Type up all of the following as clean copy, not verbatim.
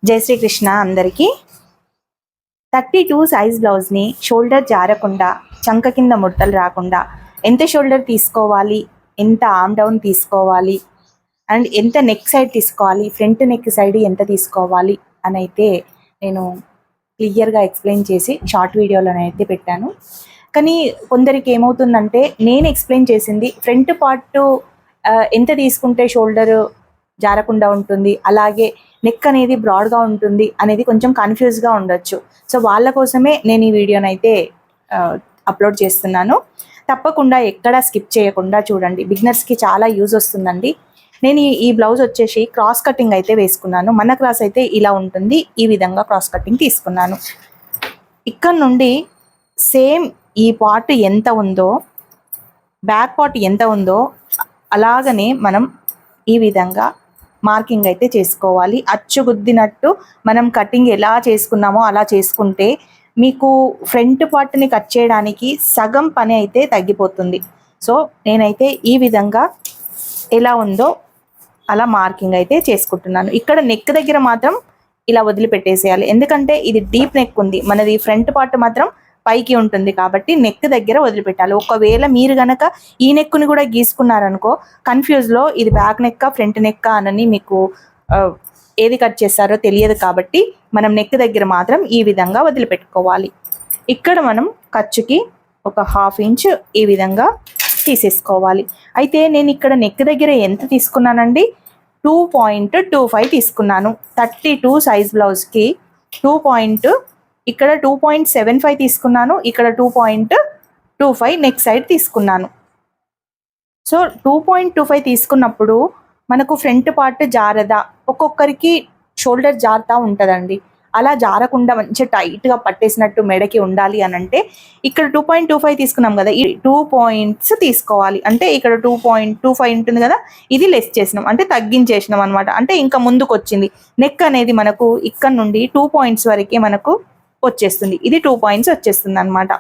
జై శ్రీకృష్ణ అందరికీ. 32 సైజ్ బ్లౌజ్ని షోల్డర్ జారకుండా, చంక కింద ముడతలు రాకుండా ఎంత షోల్డర్ తీసుకోవాలి, ఎంత ఆర్మ్ డౌన్ తీసుకోవాలి, అండ్ ఎంత నెక్ సైడ్ తీసుకోవాలి, ఫ్రంట్ నెక్ సైడ్ ఎంత తీసుకోవాలి అని అయితే నేను క్లియర్గా ఎక్స్ప్లెయిన్ చేసి షార్ట్ వీడియోలోనైతే పెట్టాను. కానీ కొందరికి ఏమవుతుందంటే, నేను ఎక్స్ప్లెయిన్ చేసింది ఫ్రంట్ పార్ట్ ఎంత తీసుకుంటే షోల్డర్ జారకుండా ఉంటుంది, అలాగే నెక్ అనేది బ్రాడ్గా ఉంటుంది అనేది కొంచెం కన్ఫ్యూజ్గా ఉండొచ్చు. సో వాళ్ళ కోసమే నేను ఈ వీడియోనైతే అప్లోడ్ చేస్తున్నాను. తప్పకుండా ఎక్కడా స్కిప్ చేయకుండా చూడండి, బిగినర్స్కి చాలా యూజ్ వస్తుందండి. నేను ఈ బ్లౌజ్ వచ్చేసి క్రాస్ కటింగ్ అయితే వేసుకున్నాను. మన క్రాస్ అయితే ఇలా ఉంటుంది, ఈ విధంగా క్రాస్ కటింగ్ తీసుకున్నాను. ఇక్కడ నుండి సేమ్ ఈ పార్ట్ ఎంత ఉందో, బ్యాక్ పార్ట్ ఎంత ఉందో అలాగనే మనం ఈ విధంగా మార్కింగ్ అయితే చేసుకోవాలి. అచ్చుగుద్దినట్టు మనం కటింగ్ ఎలా చేసుకున్నామో అలా చేసుకుంటే మీకు ఫ్రంట్ పార్ట్ని కట్ చేయడానికి సగం పని అయితే తగ్గిపోతుంది. సో నేనైతే ఈ విధంగా ఎలా ఉందో అలా మార్కింగ్ అయితే చేసుకుంటున్నాను. ఇక్కడ నెక్ దగ్గర మాత్రం ఇలా వదిలిపెట్టేసేయాలి, ఎందుకంటే ఇది డీప్ నెక్ ఉంది, మనది ఫ్రంట్ పార్ట్ మాత్రం పైకి ఉంటుంది కాబట్టి నెక్ దగ్గర వదిలిపెట్టాలి. ఒకవేళ మీరు గనక ఈ నెక్ని కూడా గీసుకున్నారనుకో, కన్ఫ్యూజ్లో ఇది బ్యాక్ నెక్క ఫ్రంట్ నెక్క అని మీకు ఏది కట్ చేస్తారో తెలియదు. కాబట్టి మనం నెక్ దగ్గర మాత్రం ఈ విధంగా వదిలిపెట్టుకోవాలి. ఇక్కడ మనం ఖర్చుకి ఒక 1/2 ఇంచ్ ఈ విధంగా తీసేసుకోవాలి. అయితే నేను ఇక్కడ నెక్ దగ్గర ఎంత తీసుకున్నానండి, 2.25 తీసుకున్నాను. 32 సైజ్ బ్లౌజ్కి ఇక్కడ 2.75 తీసుకున్నాను, ఇక్కడ 2.25 నెక్ సైడ్ తీసుకున్నాను. సో 2.25 తీసుకున్నప్పుడు మనకు ఫ్రంట్ పార్ట్ జారదా, ఒక్కొక్కరికి షోల్డర్ జారుతూ ఉంటుందండి. అలా జారకుండా మంచిగా టైట్గా పట్టేసినట్టు మెడకి ఉండాలి అని అంటే ఇక్కడ 2.25 తీసుకున్నాం కదా, ఈ 2 పాయింట్స్ తీసుకోవాలి. అంటే ఇక్కడ 2.25 ఉంటుంది కదా, ఇది లెస్ చేసినాం అంటే తగ్గించేసినాం అనమాట. అంటే ఇంకా ముందుకు వచ్చింది. నెక్ అనేది మనకు ఇక్కడ నుండి 2 పాయింట్స్ వరకే మనకు వచ్చేస్తుంది, ఇది 2 పాయింట్స్ వచ్చేస్తుంది అనమాట.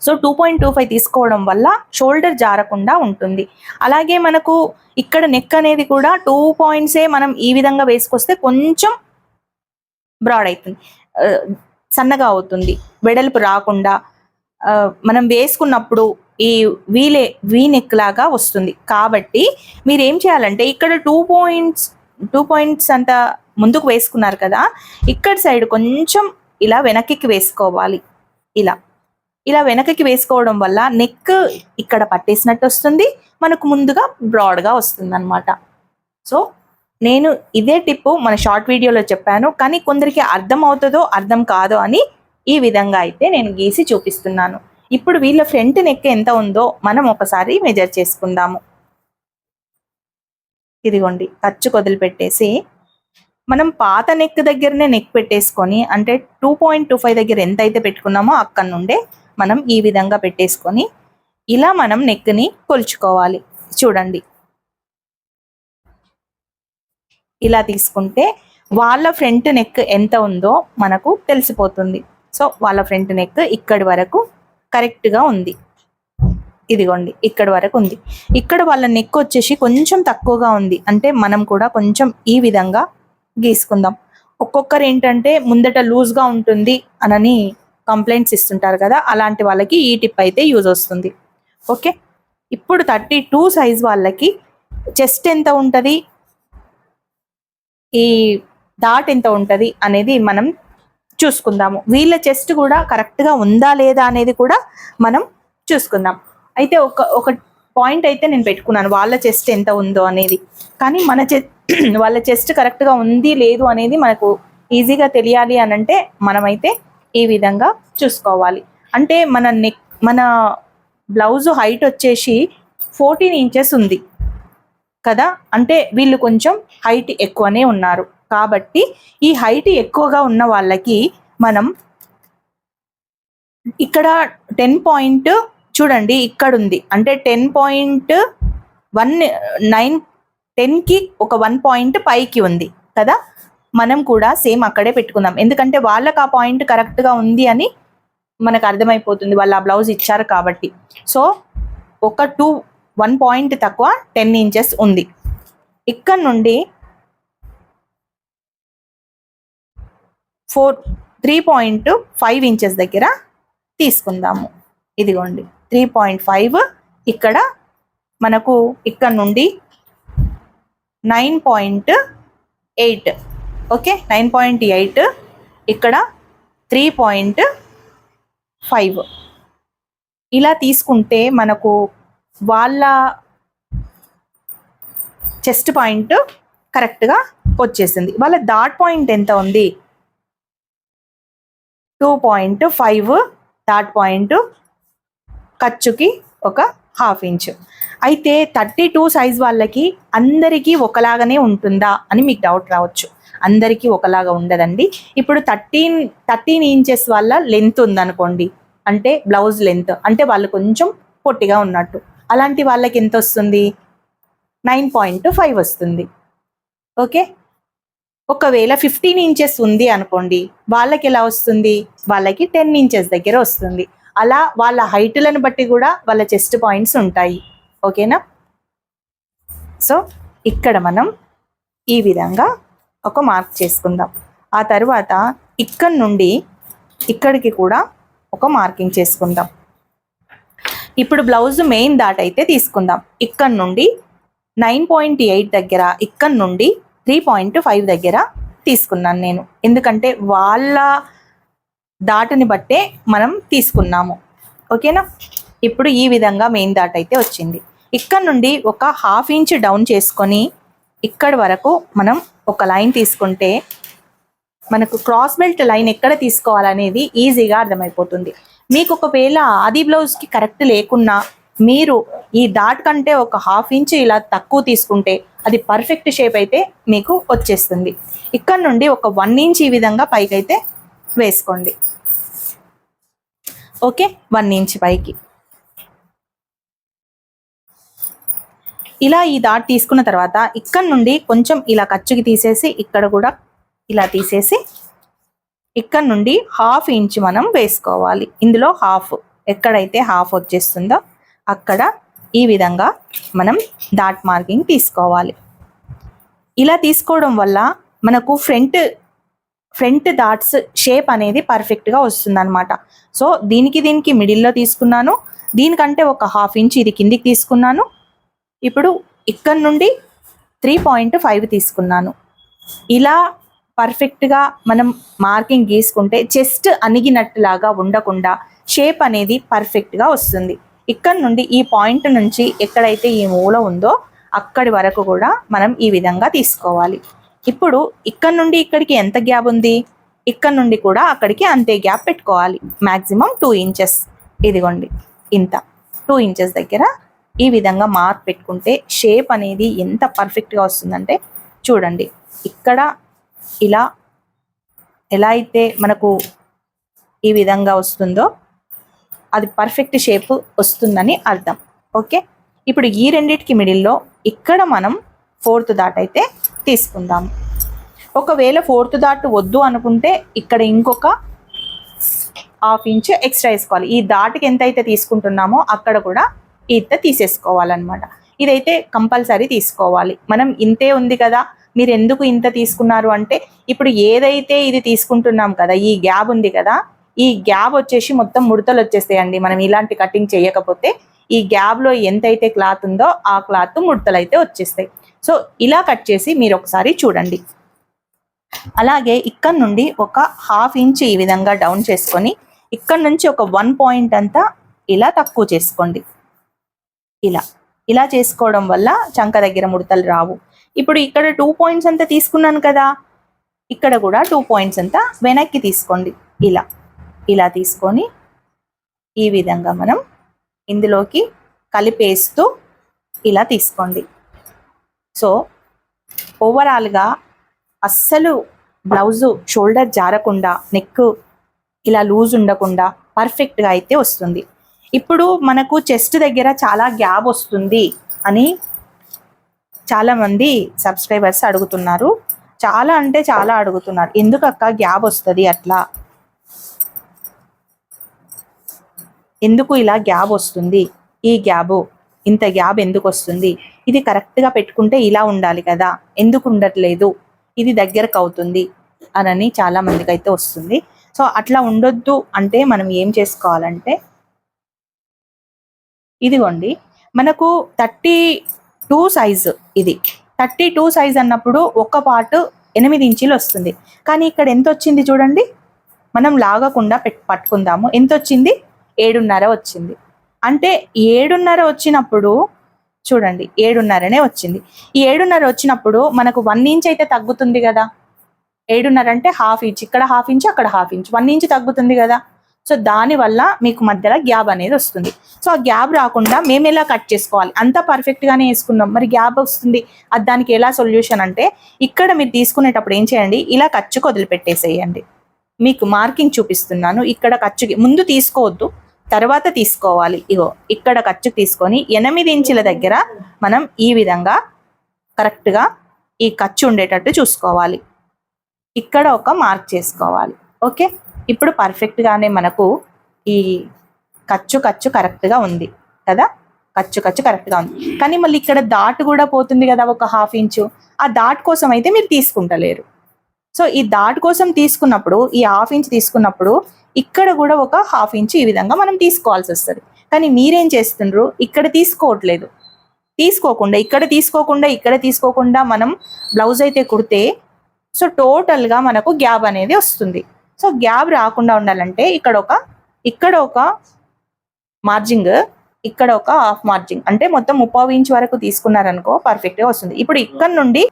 సో 2.25 తీసుకోవడం వల్ల షోల్డర్ జారకుండా ఉంటుంది. అలాగే మనకు ఇక్కడ నెక్ అనేది కూడా 2 పాయింట్సే మనం ఈ విధంగా వేసుకొస్తే కొంచెం బ్రాడ్ అవుతుంది, సన్నగా అవుతుంది, వెడల్పు రాకుండా మనం వేసుకున్నప్పుడు ఈ వీ నెక్ లాగా వస్తుంది. కాబట్టి మీరు ఏం చేయాలంటే ఇక్కడ 2 పాయింట్స్ అంత ముందుకు వేసుకున్నారు కదా, ఇక్కడ సైడ్ కొంచెం ఇలా వెనక్కి వేసుకోవాలి. ఇలా వెనక్కి వేసుకోవడం వల్ల నెక్ ఇక్కడ పట్టేసినట్టు వస్తుంది, మనకు ముందుగా బ్రాడ్గా వస్తుంది అనమాట. సో నేను ఇదే టిప్పు మన షార్ట్ వీడియోలో చెప్పాను, కానీ కొందరికి అర్థం అవుతుందో అర్థం కాదో అని ఈ విధంగా అయితే నేను గీసి చూపిస్తున్నాను. ఇప్పుడు వీళ్ళ ఫ్రంట్ నెక్ ఎంత ఉందో మనం ఒకసారి మెజర్ చేసుకుందాము. ఇదిగోండి, ఖర్చు వదిలిపెట్టేసి మనం పాత నెక్ దగ్గరనే నెక్ పెట్టేసుకొని, అంటే 2.25 దగ్గర ఎంత అయితే పెట్టుకున్నామో అక్కడ నుండే మనం ఈ విధంగా పెట్టేసుకొని ఇలా మనం నెక్ని కొలుచుకోవాలి. చూడండి, ఇలా తీసుకుంటే వాళ్ళ ఫ్రంట్ నెక్ ఎంత ఉందో మనకు తెలిసిపోతుంది. సో వాళ్ళ ఫ్రంట్ నెక్ ఇక్కడి వరకు కరెక్ట్గా ఉంది. ఇదిగోండి, ఇక్కడ వరకు ఉంది. ఇక్కడ వాళ్ళ నెక్ వచ్చేసి కొంచెం తక్కువగా ఉంది, అంటే మనం కూడా కొంచెం ఈ విధంగా గీసుకుందాం. ఒక్కొక్కరు ఏంటంటే ముందట లూజ్గా ఉంటుంది అనని కంప్లైంట్స్ ఇస్తుంటారు కదా, అలాంటి వాళ్ళకి ఈ టిప్ అయితే యూజ్ వస్తుంది. ఓకే, ఇప్పుడు 32 సైజ్ వాళ్ళకి చెస్ట్ ఎంత ఉంటుంది, ఈ డాట్ ఎంత ఉంటుంది అనేది మనం చూసుకుందాము. వీళ్ళ చెస్ట్ కూడా కరెక్ట్గా ఉందా లేదా అనేది కూడా మనం చూసుకుందాం. అయితే ఒక పాయింట్ అయితే నేను పెట్టుకున్నాను, వాళ్ళ చెస్ట్ ఎంత ఉందో అనేది. కానీ వాళ్ళ చెస్ట్ కరెక్ట్గా ఉంది లేదు అనేది మనకు ఈజీగా తెలియాలి అని అంటే మనమైతే ఈ విధంగా చూసుకోవాలి. అంటే మన బ్లౌజ్ హైట్ వచ్చేసి 14 ఇంచెస్ ఉంది కదా, అంటే వీళ్ళు కొంచెం హైట్ ఎక్కువనే ఉన్నారు. కాబట్టి ఈ హైట్ ఎక్కువగా ఉన్న వాళ్ళకి మనం ఇక్కడ 10 పాయింట్ చూడండి, ఇక్కడ ఉంది, అంటే 10.19 10కి ఒక 1 పాయింట్ పైకి ఉంది కదా, మనం కూడా సేమ్ అక్కడే పెట్టుకుందాం. ఎందుకంటే వాళ్ళకి ఆ పాయింట్ కరెక్ట్గా ఉంది అని మనకు అర్థమైపోతుంది, వాళ్ళు ఆ బ్లౌజ్ ఇచ్చారు కాబట్టి. సో 1 పాయింట్ తక్కువ 10 ఇంచెస్ ఉంది. ఇక్కడ నుండి 3.5 ఇంచెస్ దగ్గర తీసుకుందాము. ఇదిగోండి 3.5 ఇక్కడ మనకు ఇక్కడ నుండి 9.8 ఓకే 9.8 ఇక్కడ 3.5 ఇలా తీసుకుంటే మనకు వాళ్ళ చెస్ట్ పాయింట్ కరెక్ట్గా వచ్చేసింది. వాళ్ళ డాట్ పాయింట్ ఎంత ఉంది 2.5 డాట్ పాయింట్ ఖర్చుకి ఒక ½ ఇంచ్. అయితే 32 సైజ్ వాళ్ళకి అందరికీ ఒకలాగానే ఉంటుందా అని మీకు డౌట్ రావచ్చు. అందరికీ ఒకలాగా ఉండదండి. ఇప్పుడు 13 ఇంచెస్ వాళ్ళ లెంత్ ఉందనుకోండి, అంటే బ్లౌజ్ లెంత్ అంటే వాళ్ళు కొంచెం పొట్టిగా ఉన్నట్టు, అలాంటి వాళ్ళకి ఎంత వస్తుంది 9.5 వస్తుంది. ఓకే, ఒకవేళ 15 ఇంచెస్ ఉంది అనుకోండి, వాళ్ళకి ఎలా వస్తుంది, వాళ్ళకి 10 ఇంచెస్ దగ్గర వస్తుంది. అలా వాళ్ళ హైట్లను బట్టి కూడా వాళ్ళ చెస్ట్ పాయింట్స్ ఉంటాయి. ఓకేనా? సో ఇక్కడ మనం ఈ విధంగా ఒక మార్క్ చేసుకుందాం. ఆ తర్వాత ఇక్కడ నుండి ఇక్కడికి కూడా ఒక మార్కింగ్ చేసుకుందాం. ఇప్పుడు బ్లౌజ్ మెయిన్ డాట్ అయితే తీసుకుందాం. ఇక్కడ నుండి 9.8 దగ్గర, ఇక్కడ నుండి 3.5 దగ్గర తీసుకున్నాను నేను, ఎందుకంటే వాళ్ళ డాట్ని బట్టే మనం తీసుకున్నాము. ఓకేనా? ఇప్పుడు ఈ విధంగా మెయిన్ డాట్ అయితే వచ్చింది. ఇక్కడ నుండి ఒక ½ ఇంచ్ డౌన్ చేసుకొని ఇక్కడ వరకు మనం ఒక లైన్ తీసుకుంటే మనకు క్రాస్ బెల్ట్ లైన్ ఎక్కడ తీసుకోవాలనేది ఈజీగా అర్థమైపోతుంది. మీకు ఒకవేళ ఆది బ్లౌజ్కి కరెక్ట్ లేకున్నా మీరు ఈ డాట్ కంటే ఒక ½ ఇంచ్ ఇలా తక్కువ తీసుకుంటే అది పర్ఫెక్ట్ షేప్ అయితే మీకు వచ్చేస్తుంది. ఇక్కడ నుండి ఒక 1 ఇంచ్ ఈ విధంగా పైకి అయితే వేసుకోండి. ఓకే, 1 ఇంచ్ పైకి ఇలా ఈ డాట్ తీసుకున్న తర్వాత ఇక్కడ నుండి కొంచెం ఇలా ఖర్చుకి తీసేసి ఇక్కడ కూడా ఇలా తీసేసి ఇక్కడ నుండి ½ ఇంచ్ మనం వేసుకోవాలి. ఇందులో హాఫ్, ఎక్కడైతే హాఫ్ వచ్చేస్తుందో అక్కడ ఈ విధంగా మనం డాట్ మార్కింగ్ తీసుకోవాలి. ఇలా తీసుకోవడం వల్ల మనకు ఫ్రంట్ డాట్స్ షేప్ అనేది పర్ఫెక్ట్గా వస్తుంది అనమాట. సో దీనికి మిడిల్లో తీసుకున్నాను, దీనికంటే ఒక ½ ఇంచ్ ఇది కిందికి తీసుకున్నాను. ఇప్పుడు ఇక్కడ నుండి 3.5 తీసుకున్నాను. ఇలా పర్ఫెక్ట్గా మనం మార్కింగ్ గీసుకుంటే చెస్ట్ అణిగినట్టులాగా ఉండకుండా షేప్ అనేది పర్ఫెక్ట్గా వస్తుంది. ఇక్కడ నుండి ఈ పాయింట్ నుంచి ఎక్కడైతే ఈ మూల ఉందో అక్కడి వరకు కూడా మనం ఈ విధంగా తీసుకోవాలి. ఇప్పుడు ఇక్కడ నుండి ఇక్కడికి ఎంత గ్యాప్ ఉంది, ఇక్కడ నుండి కూడా అక్కడికి అంతే గ్యాప్ పెట్టుకోవాలి. Maximum 2 inches. ఇదిగోండి ఇంత 2 ఇంచెస్ దగ్గర ఈ విధంగా మార్క్ పెట్టుకుంటే షేప్ అనేది ఎంత పర్ఫెక్ట్గా వస్తుందంటే చూడండి, ఇక్కడ ఇలా ఎలా అయితే మనకు ఈ విధంగా వస్తుందో అది పర్ఫెక్ట్ షేప్ వస్తుందని అర్థం. ఓకే, ఇప్పుడు ఈ రెండిటికి మిడిల్లో ఇక్కడ మనం 4th డాట్ అయితే తీసుకుందాము. ఒకవేళ 4th డాట్ వద్దు అనుకుంటే ఇక్కడ ఇంకొక ½ ఇంచ్ ఎక్స్ట్రా వేసుకోవాలి. ఈ డాట్కి ఎంత అయితే తీసుకుంటున్నామో అక్కడ కూడా ఇంత తీసేసుకోవాలన్నమాట. ఇదైతే కంపల్సరీ తీసుకోవాలి. మనం ఇంతే ఉంది కదా, మీరు ఎందుకు ఇంత తీసుకున్నారు అంటే ఇప్పుడు ఏదైతే ఇది తీసుకుంటున్నాం కదా, ఈ గ్యాప్ ఉంది కదా, ఈ గ్యాప్ వచ్చేసి మొత్తం ముడతలు వచ్చేస్తాయండి మనం ఇలాంటి కటింగ్ చేయకపోతే. ఈ గ్యాప్లో ఎంతైతే క్లాత్ ఉందో ఆ క్లాత్ ముడతలు అయితే వచ్చేస్తాయి. సో ఇలా కట్ చేసి మీరు ఒకసారి చూడండి. అలాగే ఇక్కడ నుండి ఒక ½ ఇంచ్ ఈ విధంగా డౌన్ చేసుకొని ఇక్కడ నుంచి ఒక 1 పాయింట్ అంతా ఇలా తక్కువ చేసుకోండి. ఇలా చేసుకోవడం వల్ల చంక దగ్గర ముడతలు రావు. ఇప్పుడు ఇక్కడ 2 పాయింట్స్ అంతా తీసుకున్నాను కదా, ఇక్కడ కూడా 2 పాయింట్స్ అంతా వెనక్కి తీసుకోండి. ఇలా తీసుకొని ఈ విధంగా మనం ఇందులోకి కలిపేస్తూ ఇలా తీసుకోండి. సో ఓవరాల్గా అస్సలు బ్లౌజు షోల్డర్ జారకుండా, నెక్ ఇలా లూజ్ ఉండకుండా పర్ఫెక్ట్గా అయితే వస్తుంది. ఇప్పుడు మనకు చెస్ట్ దగ్గర చాలా గ్యాప్ వస్తుంది అని చాలామంది సబ్స్క్రైబర్స్ అడుగుతున్నారు. చాలా అంటే చాలా అడుగుతున్నారు, ఎందుకక్క గ్యాప్ వస్తుంది అట్లా, ఎందుకు ఇలా గ్యాప్ వస్తుంది, ఈ గ్యాబు ఇంత గ్యాప్ ఎందుకు వస్తుంది, ఇది కరెక్ట్గా పెట్టుకుంటే ఇలా ఉండాలి కదా, ఎందుకు ఉండట్లేదు, ఇది దగ్గరకు అవుతుంది, అని చాలా మందికి అయితే వస్తుంది. సో అట్లా ఉండొద్దు అంటే మనం ఏం చేసుకోవాలంటే, ఇదిగోండి మనకు 32 సైజు, ఇది 32 సైజ్ అన్నప్పుడు ఒక పార్ట్ 8 ఇంచీలు వస్తుంది. కానీ ఇక్కడ ఎంత వచ్చింది చూడండి, మనం లాగకుండా పట్టుకుందాము. ఎంత వచ్చింది? 7.5 వచ్చింది. అంటే 7.5 వచ్చినప్పుడు చూడండి 7.5నే వచ్చింది. ఈ 7.5 వచ్చినప్పుడు మనకు 1 ఇంచ్ అయితే తగ్గుతుంది కదా. 7.5 అంటే హాఫ్ ఇంచ్, ఇక్కడ హాఫ్ ఇంచ్ అక్కడ హాఫ్ ఇంచ్, 1 ఇంచ్ తగ్గుతుంది కదా. సో దానివల్ల మీకు మధ్యలో గ్యాప్ అనేది వస్తుంది. సో ఆ గ్యాప్ రాకుండా మేము ఎలా కట్ చేసుకోవాలి? అంతా పర్ఫెక్ట్గానే వేసుకున్నాం, మరి గ్యాప్ వస్తుంది. అది దానికి ఎలా సొల్యూషన్ అంటే, ఇక్కడ మీరు తీసుకునేటప్పుడు ఏం చేయండి, ఇలా ఖర్చుకు వదిలిపెట్టేసేయండి. మీకు మార్కింగ్ చూపిస్తున్నాను. ఇక్కడ ఖర్చుకి ముందు తీసుకోవద్దు, తర్వాత తీసుకోవాలి. ఇగో ఇక్కడ ఖర్చుకి తీసుకొని 8 ఇంచుల దగ్గర మనం ఈ విధంగా కరెక్ట్గా ఈ ఖర్చు ఉండేటట్టు చూసుకోవాలి. ఇక్కడ ఒక మార్క్ చేసుకోవాలి. ఓకే, ఇప్పుడు పర్ఫెక్ట్గానే మనకు ఈ ఖర్చు కరెక్ట్గా ఉంది కదా. ఖర్చు కరెక్ట్గా ఉంది. కానీ మళ్ళీ ఇక్కడ డాట్ కూడా పోతుంది కదా, ఒక హాఫ్ ఇంచు. ఆ డాట్ కోసం అయితే మీరు తీసుకుంటలేరు. సో ఈ డాట్ కోసం తీసుకున్నప్పుడు, ఈ హాఫ్ ఇంచ్ తీసుకున్నప్పుడు ఇక్కడ కూడా ఒక హాఫ్ ఇంచ్ ఈ విధంగా మనం తీసుకోవాల్సి వస్తుంది. కానీ మీరేం చేస్తుండ్రు, ఇక్కడ తీసుకోవట్లేదు. తీసుకోకుండా ఇక్కడ తీసుకోకుండా మనం బ్లౌజ్ అయితే కుడితే సో టోటల్గా మనకు గ్యాప్ అనేది వస్తుంది. సో గ్యాప్ రాకుండా ఉండాలంటే ఇక్కడ ఒక మార్జింగ్, ఇక్కడ ఒక హాఫ్ మార్జింగ్, అంటే మొత్తం 30 ఇంచ్ వరకు తీసుకున్నారనుకో పర్ఫెక్ట్గా వస్తుంది. ఇప్పుడు ఇక్కడ నుండి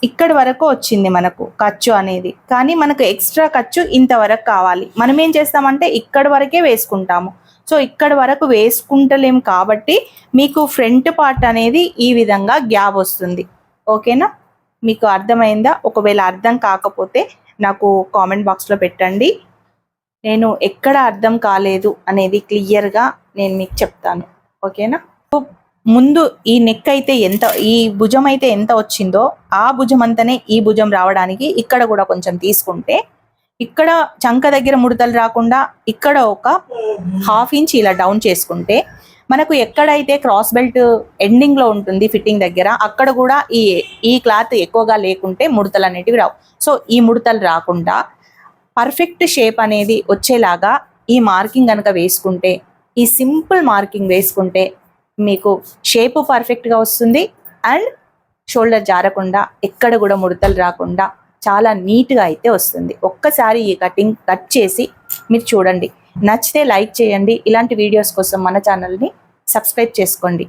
ఇక్కడి వరకు వచ్చింది మనకు ఖర్చు అనేది, కానీ మనకు ఎక్స్ట్రా ఖర్చు ఇంతవరకు కావాలి. మనం ఏం చేస్తామంటే ఇక్కడి వరకే వేసుకుంటాము. సో ఇక్కడి వరకు వేసుకుంటలేము కాబట్టి మీకు ఫ్రంట్ పార్ట్ అనేది ఈ విధంగా గ్యాప్ వస్తుంది. ఓకేనా, మీకు అర్థమైందా? ఒకవేళ అర్థం కాకపోతే నాకు కామెంట్ బాక్స్లో పెట్టండి. నేను ఎక్కడ అర్థం కాలేదు అనేది క్లియర్గా నేను మీకు చెప్తాను. ఓకేనా, ముందు ఈ నెక్ అయితే ఎంత, ఈ భుజం అయితే ఎంత వచ్చిందో ఆ భుజం అంతనే ఈ భుజం రావడానికి ఇక్కడ కూడా కొంచెం తీసుకుంటే, ఇక్కడ చంక దగ్గర ముడతలు రాకుండా ఇక్కడ ఒక హాఫ్ ఇంచ్ ఇలా డౌన్ చేసుకుంటే, మనకు ఎక్కడైతే క్రాస్ బెల్ట్ ఎండింగ్లో ఉంటుంది ఫిట్టింగ్ దగ్గర, అక్కడ కూడా ఈ క్లాత్ ఎక్కువగా లేకుంటే ముడతలు అనేటివి రావు. సో ఈ ముడతలు రాకుండా పర్ఫెక్ట్ షేప్ అనేది వచ్చేలాగా ఈ మార్కింగ్ కనుక వేసుకుంటే, ఈ సింపుల్ మార్కింగ్ వేసుకుంటే మీకు షేపు పర్ఫెక్ట్గా వస్తుంది. అండ్ షోల్డర్ జారకుండా, ఎక్కడ కూడా ముడతలు రాకుండా చాలా నీట్గా అయితే వస్తుంది. ఒక్కసారి ఈ కట్ చేసి మీరు చూడండి. నచ్చితే లైక్ చేయండి. ఇలాంటి వీడియోస్ కోసం మన ఛానల్ని సబ్స్క్రైబ్ చేసుకోండి.